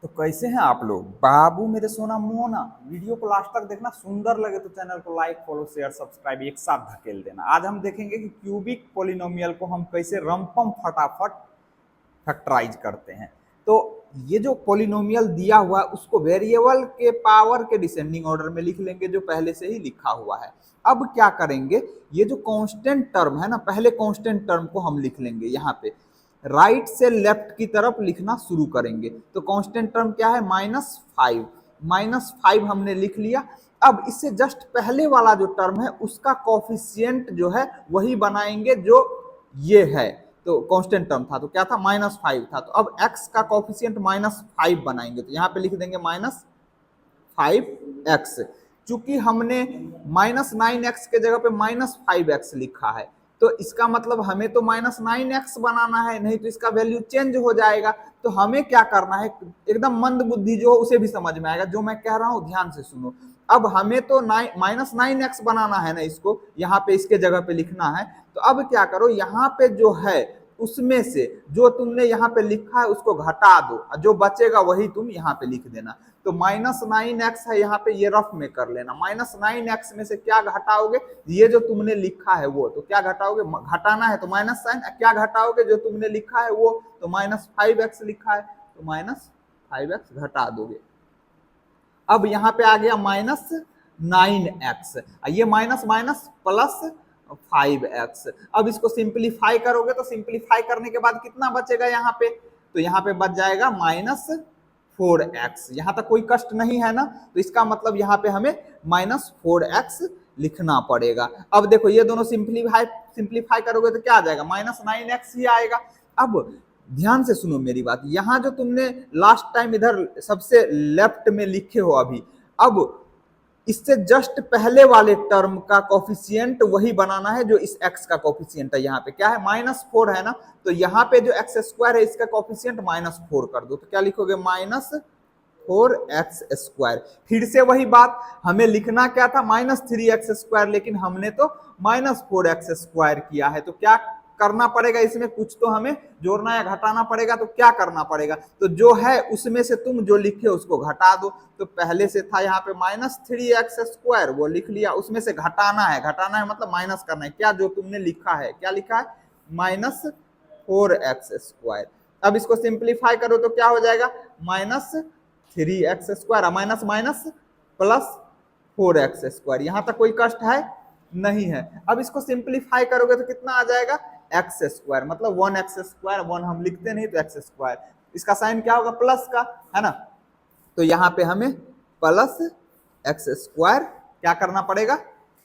तो कैसे हैं आप लोग बाबू मेरे सोना मोना। वीडियो को लास्ट तक देखना, सुंदर लगे तो चैनल को लाइक फॉलो शेयर सब्सक्राइब एक साथ धकेल देना। आज हम देखेंगे कि क्यूबिक पोलिनोमियल को हम कैसे रंपम फटाफट फैक्टराइज करते हैं। तो ये जो पोलिनोमियल दिया हुआ है उसको वेरिएबल के पावर के डिसेंडिंग ऑर्डर में लिख लेंगे जो पहले से ही लिखा हुआ है। अब क्या करेंगे, ये जो कांस्टेंट टर्म है ना, पहले कांस्टेंट टर्म को हम लिख लेंगे यहाँ पे, राइट से लेफ्ट की तरफ लिखना शुरू करेंगे। तो कांस्टेंट टर्म क्या है, -5। -5 हमने लिख लिया। अब इससे जस्ट पहले वाला जो टर्म है उसका कोफिशिएंट जो है वही बनाएंगे जो ये है। तो कांस्टेंट टर्म था तो क्या था, -5 था। तो अब x का कोफिशिएंट -5 बनाएंगे तो यहाँ पे लिख देंगे -5x। चूंकि हमने -9x के जगह पे -5x लिखा है तो इसका मतलब हमें तो -9x बनाना है, नहीं तो इसका वैल्यू चेंज हो जाएगा। तो हमें क्या करना है, एकदम मंद बुद्धि जो उसे भी समझ में आएगा, जो मैं कह रहा हूं ध्यान से सुनो। अब हमें तो -9x बनाना है ना, इसको यहाँ पे इसके जगह पे लिखना है। तो अब क्या करो, यहाँ पे जो है उसमें से जो तुमने यहाँ पे लिखा है उसको घटा दो, जो बचेगा वही तुम यहाँ पे लिख देना। तो -9x है यहाँ पे, ये रफ में कर लेना। -9x में से क्या घटाओगे, ये जो तुमने लिखा है वो, तो क्या घटाओगे, घटाना है तो माइनस साइन, क्या घटाओगे, जो तुमने लिखा है वो, तो -5x लिखा है तो -5x घटा दोगे। अब यहाँ पे आ गया -9x, ये माइनस माइनस प्लस 5x। अब इसको सिंप्लीफाई करोगे तो सिंप्लीफाई करने के बाद कितना बचेगा यहाँ पे, तो यहाँ पे बच जाएगा -4x। यहाँ तक कोई कष्ट नहीं है ना, तो इसका मतलब यहाँ पे हमें -4x लिखना पड़ेगा। अब देखो ये दोनों सिंप्लीफाई करोगे तो क्या आ जाएगा, -9x ही आएगा। अब ध्यान से सुनो मेरी बात, यहां जो तुमने लास्ट टाइम इधर सबसे लेफ्ट में लिखे हो अभी, अब इससे जस्ट पहले वाले टर्म का कोफिशिएंट वही बनाना है जो इस x का कोफिशिएंट है। यहाँ पे क्या है, -4 है ना, तो यहाँ पे जो x² है इसका कोफिशिएंट -4 कर दो। तो क्या लिखोगे, -4x²। फिर से वही बात, हमें लिखना क्या था, -3x², लेकिन हमने तो -4x² किया है। तो क्या करना पड़ेगा, इसमें कुछ तो हमें जोड़ना या घटाना पड़ेगा। तो क्या करना पड़ेगा, तो जो है उसमें से तुम जो लिखे उसको घटा दो। तो पहले से था यहाँ पे -3x², वो लिख लिया, उसमें से घटाना है, घटाना है मतलब माइनस करना है। क्या, जो तुमने लिखा है, क्या लिखा है, -4x²। अब इसको सिंप्लीफाई करो तो क्या हो जाएगा, -3x², minus minus plus 4x²। यहां तक कोई कष्ट है नहीं है। अब इसको सिंप्लीफाई करोगे तो कितना आ जाएगा, x², मतलब 1x², 1 हम लिखते नहीं तो x²। इसका साइन क्या होगा, प्लस का, है ना। तो यहाँ पे हमें प्लस x² क्या करना पड़ेगा,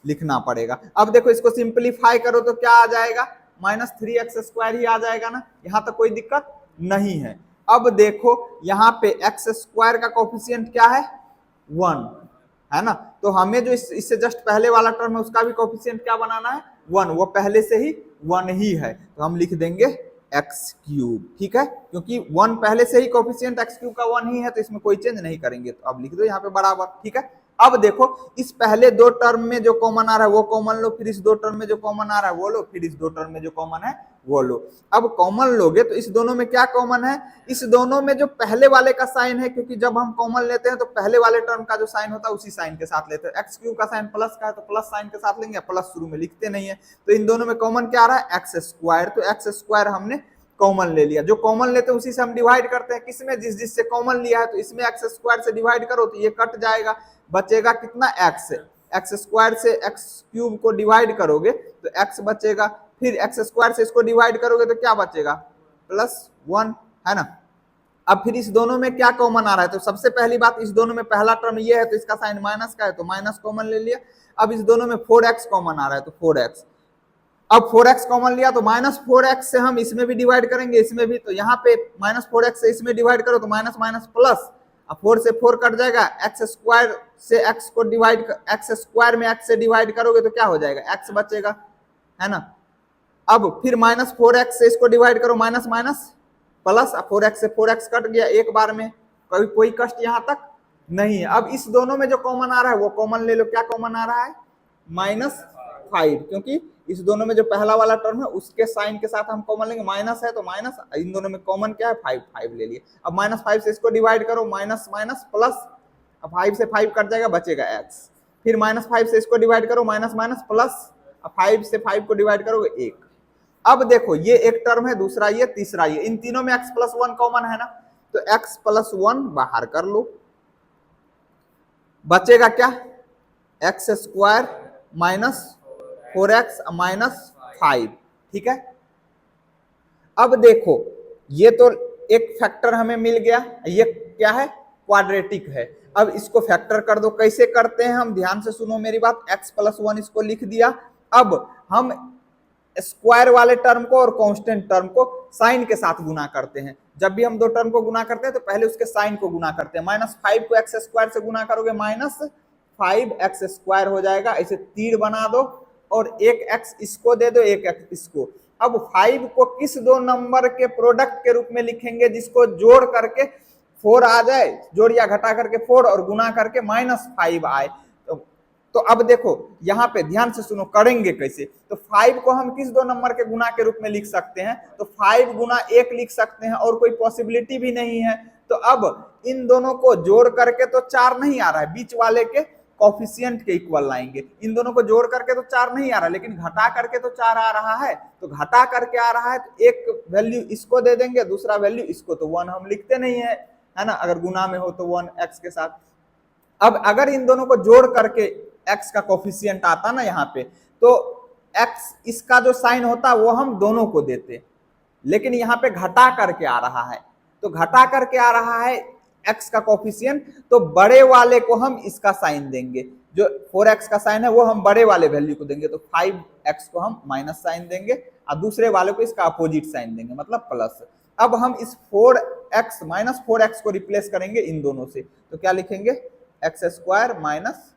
लिखना पड़ेगा। अब देखो इसको सिंप्लीफाई करो तो क्या आ जाएगा, -3x² ही आ जाएगा ना, यहाँ तक कोई दिक्कत नहीं है। अब देखो यहाँ पे x² का कोफिशिएंट क्या है, 1 है ना। तो हमें जो इससे जस्ट पहले वाला टर्म है उसका भी कोफिशिएंट क्या बनाना है, 1, वो पहले से ही 1 ही है। तो हम लिख देंगे x³, ठीक है, क्योंकि 1 पहले से ही कोफिशिएंट x³ का 1 ही है, तो इसमें कोई चेंज नहीं करेंगे। तो अब लिख दो यहाँ पे बराबर, ठीक है। अब देखो इस पहले दो टर्म में जो कॉमन आ रहा है वो कॉमन लो, फिर इस दो टर्म में जो कॉमन आ रहा है वो लो, फिर इस दो टर्म में जो कॉमन है वो लो। अब कॉमन लोगे तो इस दोनों में क्या कॉमन है, इस दोनों में जो पहले वाले का साइन है, क्योंकि जब हम कॉमन लेते हैं तो पहले वाले टर्म का जो साइन होता है उसी साइन के साथ लेते हैं। x³ का साइन प्लस का है तो प्लस साइन के साथ लेंगे, प्लस शुरू में लिखते नहीं है। तो इन दोनों में कॉमन क्या आ रहा है, x²। तो x² हमने कॉमन ले लिया, जो कॉमन लेते हैं उसी से हम डिवाइड करते हैं, किसमें, जिस जिससे कॉमन लिया है। तो इसमें x² से डिवाइड करो तो ये कट जाएगा, बचेगा कितना, x² से x³ को डिवाइड करोगे तो x बचेगा, फिर x² से इसको डिवाइड करोगे तो क्या बचेगा, +1, है ना। अब फिर इस दोनों में क्या कॉमन आ रहा है, तो सबसे पहली बात, इस दोनों में पहला टर्म ये है तो इसका साइन माइनस का है तो माइनस कॉमन ले लिया। अब इस दोनों में 4x कॉमन आ रहा है तो 4x। अब 4x कॉमन लिया तो -4x से हम इसमें भी डिवाइड करेंगे, इसमें भी। तो यहाँ पे -4x से इसमें डिवाइड करो तो माइनस माइनस प्लस, अब 4 से 4 कट जाएगा, x² से x को डिवाइड, x² में x से डिवाइड करोगे तो क्या हो जाएगा, x बचेगा, है ना। अब फिर -4x से इसको डिवाइड करो, माइनस माइनस प्लस, 4x से 4x कट गया एक बार में, कोई कष्ट यहाँ तक नहीं है। अब इस दोनों में जो कॉमन आ रहा है वो कॉमन ले लो, क्या कॉमन आ रहा है, -5, क्योंकि इस दोनों में जो पहला वाला टर्म है उसके साइन के साथ हम कॉमन लेंगे, माइनस है तो माइनस, इन दोनों में कॉमन क्या है 5, 5 ले लिए। अब -5 से इसको डिवाइड करो, माइनस माइनस प्लस, अब 5 से 5 कट जाएगा, बचेगा x। फिर -5 से इसको डिवाइड करो, माइनस माइनस प्लस, अब 5 से 5 को डिवाइड करोगे 1। अब देखो ये एक टर्म है, दूसरा ये, तीसरा ये, इन तीनों में x+1 कॉमन है ना, तो x+1 बाहर कर लो, बचेगा क्या, x² माइनस 4x माइनस 5, ठीक है। अब देखो ये तो एक फैक्टर हमें मिल गया, ये क्या है, क्वाड्रेटिक है। अब इसको फैक्टर कर दो, कैसे करते हैं हम, ध्यान से सुनो मेरी बात, x+1 इसको लिख दिया। अब हम स्क्वायर वाले टर्म को और कांस्टेंट टर्म को साइन के साथ गुना करते हैं। जब भी हम दो टर्म को गुना करते हैं तो पहले उसके साइन को गुना करते हैं। -5 को x² से गुना करोगे -5x² हो जाएगा, ऐसे तीर बना दो और एक x इसको दे दो, एक x इसको। अब 5 को किस दो नंबर के प्रोडक्ट के रूप में लिखेंगे जिसको जोड़ करके 4 आ जाए, जोड़ या घटा करके 4 और गुना करके -5 आए। तो अब देखो यहाँ पे ध्यान से सुनो, करेंगे कैसे, तो 5 को हम किस दो नंबर के गुना के रूप में लिख सकते हैं, तो 5 गुना 1 लिख सकते हैं, और कोई पॉसिबिलिटी भी नहीं है। तो अब इन दोनों को जोड़ करके तो 4 नहीं आ रहा है, बीच वाले के कोफिशिएंट के इक्वल लाएंगे। इन दोनों को जोड़ करके तो 4 नहीं आ रहा, लेकिन घटा करके तो 4 आ रहा है, तो घटा करके आ रहा है तो एक वैल्यू इसको दे देंगे, दूसरा वैल्यू इसको, तो 1 हम लिखते नहीं है ना, अगर गुना में हो तो 1 x के साथ। अब अगर इन दोनों को जोड़ करके x का कोफिशिएंट आता ना यहाँ पे, तो x इसका जो साइन होता वो हम दोनों को देते, लेकिन यहाँ पे घटा करके आ रहा है, तो घटा करके आ रहा है x का कोफिशिएंट, तो बड़े वाले को हम इसका साइन देंगे, जो 4x का साइन है वो हम बड़े वाले वैल्यू को देंगे, तो 5x को हम माइनस साइन देंगे और दूसरे वाले को इसका अपोजिट साइन देंगे, मतलब प्लस। अब हम इस 4x -4x को रिप्लेस करेंगे इन दोनों से, तो क्या लिखेंगे, x² minus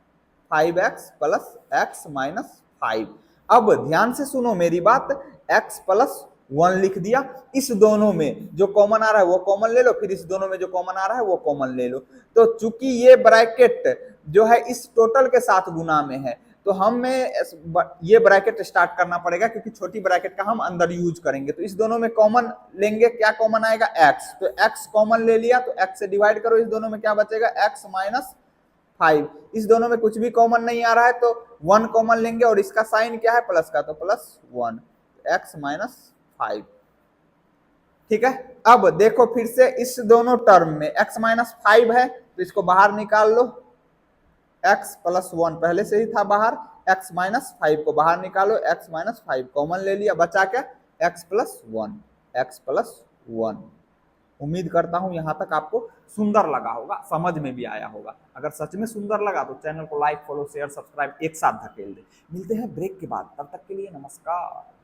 5x plus x minus 5। अब ध्यान से सुनो मेरी बात, x+1 लिख दिया, इस दोनों में जो कॉमन आ रहा है वो कॉमन ले लो, फिर इस दोनों में जो कॉमन आ रहा है वो कॉमन ले लो। तो चूंकि ये ब्रैकेट जो है इस टोटल के साथ गुना में है, तो हमें ये ब्रैकेट स्टार्ट करना पड़ेगा, क्योंकि छोटी ब्रैकेट का हम अंदर यूज करेंगे। तो इस दोनों में कॉमन लेंगे, क्या कॉमन आएगा, x, तो x कॉमन ले लिया, तो x से डिवाइड करो, इस दोनों में क्या बचेगा, x माइनस 5। इस दोनों में कुछ भी कॉमन नहीं आ रहा है, तो 1 कॉमन लेंगे, और इसका साइन क्या है, प्लस का, तो +1, x माइनस 5, ठीक है। अब देखो फिर से इस दोनों टर्म में x माइनस 5 है, तो इसको बाहर निकाल लो, x+1 पहले से ही था बाहर, x माइनस 5 को बाहर निकालो, x माइनस 5 कॉमन ले लिया, बचा क्या, x+1। उम्मीद करता हूं यहां तक आपको सुंदर लगा होगा, समझ में भी आया होगा। अगर सच में सुंदर लगा तो चैनल को लाइक, फॉलो, शेयर, सब्सक्राइब एक साथ धकेल दे। मिलते हैं ब्रेक के बाद, तब तक के लिए नमस्कार।